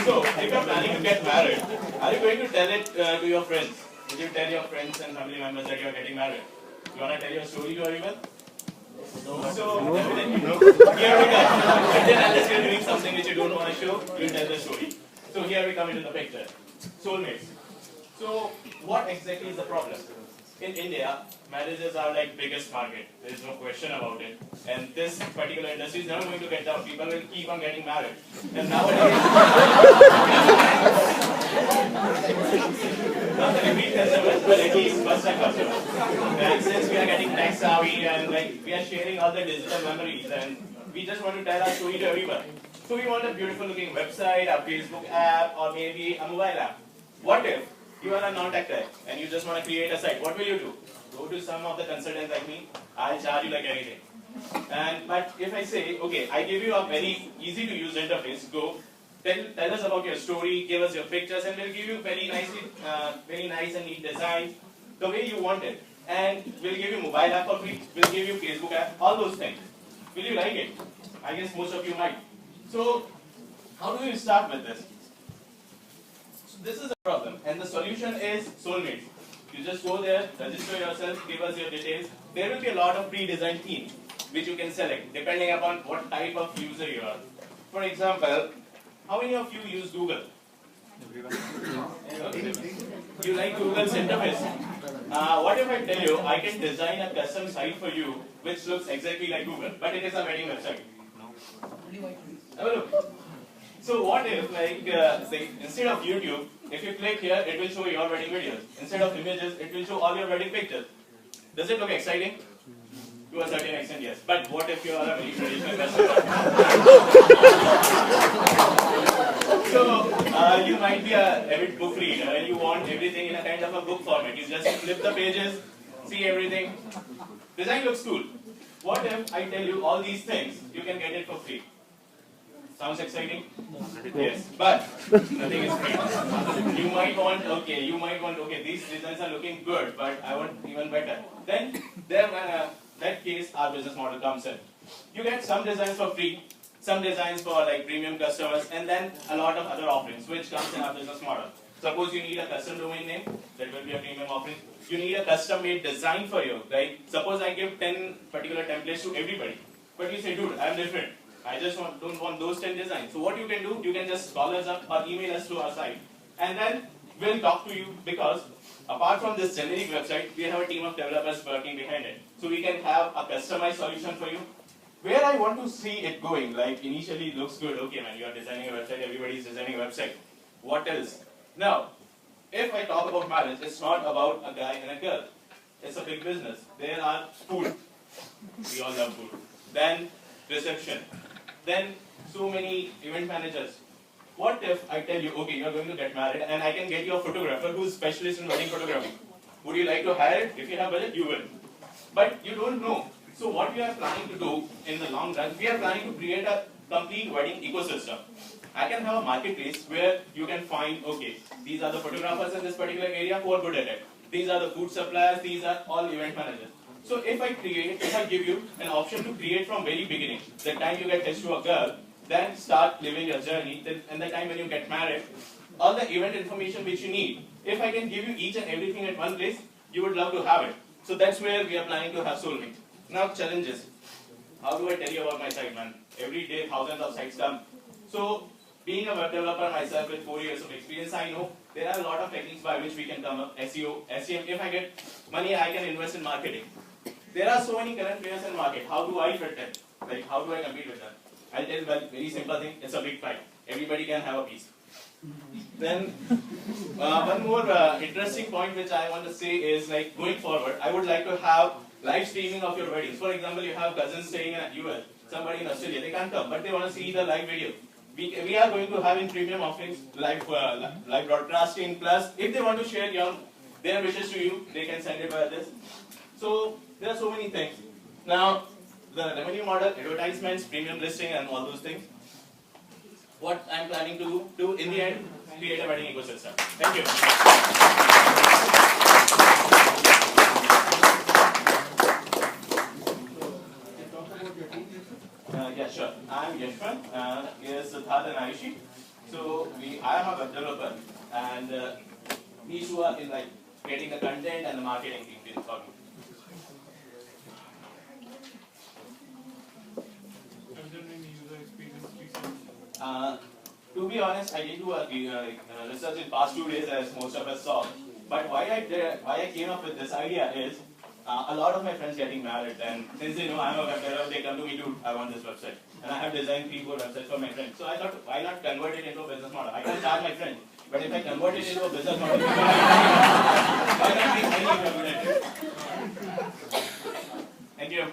So, if you're planning to get married, are you going to tell it to your friends? Will you tell your friends and family members that you're getting married? You want to tell your story to everyone? No. So, definitely no. Here we come. Until unless you're doing something which you don't want to show, you tell the story. So, here we come into the picture. Soulmates. So, what exactly is the problem? In India, marriages are like biggest market. There is no question about it. And this particular industry is never going to get down. People will keep on getting married. And nowadays, not the repeat customers, but at least first-time customers. And since we are getting tech savvy and like we are sharing all the digital memories, and we just want to tell our story to everyone. So we want a beautiful looking website, a Facebook app, or maybe a mobile app. What if you are a non-tech guy and you just want to create a site? What will you do? Go to some of the consultants like me. I'll charge you like anything. But if I say, okay, I give you a very easy to use interface, go. Tell us about your story, give us your pictures, and we'll give you very nice and neat design, the way you want it. And we'll give you mobile app for free, we'll give you Facebook app, all those things. Will you like it? I guess most of you might. So, how do you start with this? So this is a problem, and the solution is Soulmates. You just go there, register yourself, give us your details. There will be a lot of pre-designed themes which you can select depending upon what type of user you are. For example, how many of you use Google? You like Google's interface? What if I tell you I can design a custom site for you which looks exactly like Google, but it is a wedding website? Have a look. So what if, like, say, instead of YouTube, if you click here, it will show your wedding videos. Instead of images, it will show all your wedding pictures. Does it look exciting? To a certain extent, yes. But what if you are a very traditional customer? So, you might be a avid book reader and you want everything in a kind of a book format. You just flip the pages, see everything. Design looks cool. What if I tell you all these things, you can get it for free? Sounds exciting? Yes, but nothing is free. You might want, okay, these designs are looking good, but I want even better. Then, that case, our business model comes in. You get some designs for free, some designs for like premium customers, and then a lot of other offerings, which comes in our business model. Suppose you need a custom domain name, that will be a premium offering. You need a custom-made design for you, right? Suppose I give 10 particular templates to everybody, but you say, dude, I'm different. I just don't want those 10 designs. So what you can do, you can just call us up or email us to our site, and then we'll talk to you, because apart from this generic website, we have a team of developers working behind it. So we can have a customized solution for you. Where I want to see it going, like initially it looks good, okay man, you are designing a website, everybody is designing a website. What else? Now, if I talk about marriage, it's not about a guy and a girl. It's a big business. There are food. We all love food. Then reception. Then so many event managers. What if I tell you, okay, you're going to get married and I can get you a photographer who's specialist in wedding photography. Would you like to hire it? If you have budget, you will. But you don't know. So what we are planning to do in the long run, we are planning to create a complete wedding ecosystem. I can have a marketplace where you can find, okay, these are the photographers in this particular area who are good at it. These are the food suppliers, these are all event managers. So if I give you an option to create from very beginning, the time you get hitched to a girl, then start living your journey, then, and the time when you get married, all the event information which you need, if I can give you each and everything at one place, you would love to have it. So that's where we are planning to have Soulmate. Now challenges. How do I tell you about my site, man? Every day thousands of sites come. So being a web developer myself with 4 years of experience, I know there are a lot of techniques by which we can come up. SEO, SEM, if I get money, I can invest in marketing. There are so many current players in the market. How do I fit them? Like, how do I compete with them? I'll tell you a very simple thing. It's a big fight. Everybody can have a piece. Then, one more interesting point which I want to say is, like, going forward, I would like to have live streaming of your weddings. For example, you have cousins staying in US, somebody in Australia, they can't come, but they want to see the live video. We are going to have in premium offerings live broadcasting, plus if they want to share their wishes to you, they can send it by this. So there are so many things. Now, the revenue model, advertisements, premium listing, and all those things. What I'm planning to do in the end, create a wedding ecosystem. Thank you. Yeah, sure. I'm Yashwant. Here's Siddharth and Ayushi. So I am a web developer, and these two are in like creating the content and the marketing thing for me. To be honest, I didn't do a research in past 2 days as most of us saw. But why I came up with this idea is a lot of my friends getting married, and since they know I'm a web developer, they come to me, dude, I want this website, and I have designed 3-4 websites for my friends. So I thought, why not convert it into a business model? I can charge my friends, but if I convert it into a business model, why not make money from it? Thank you.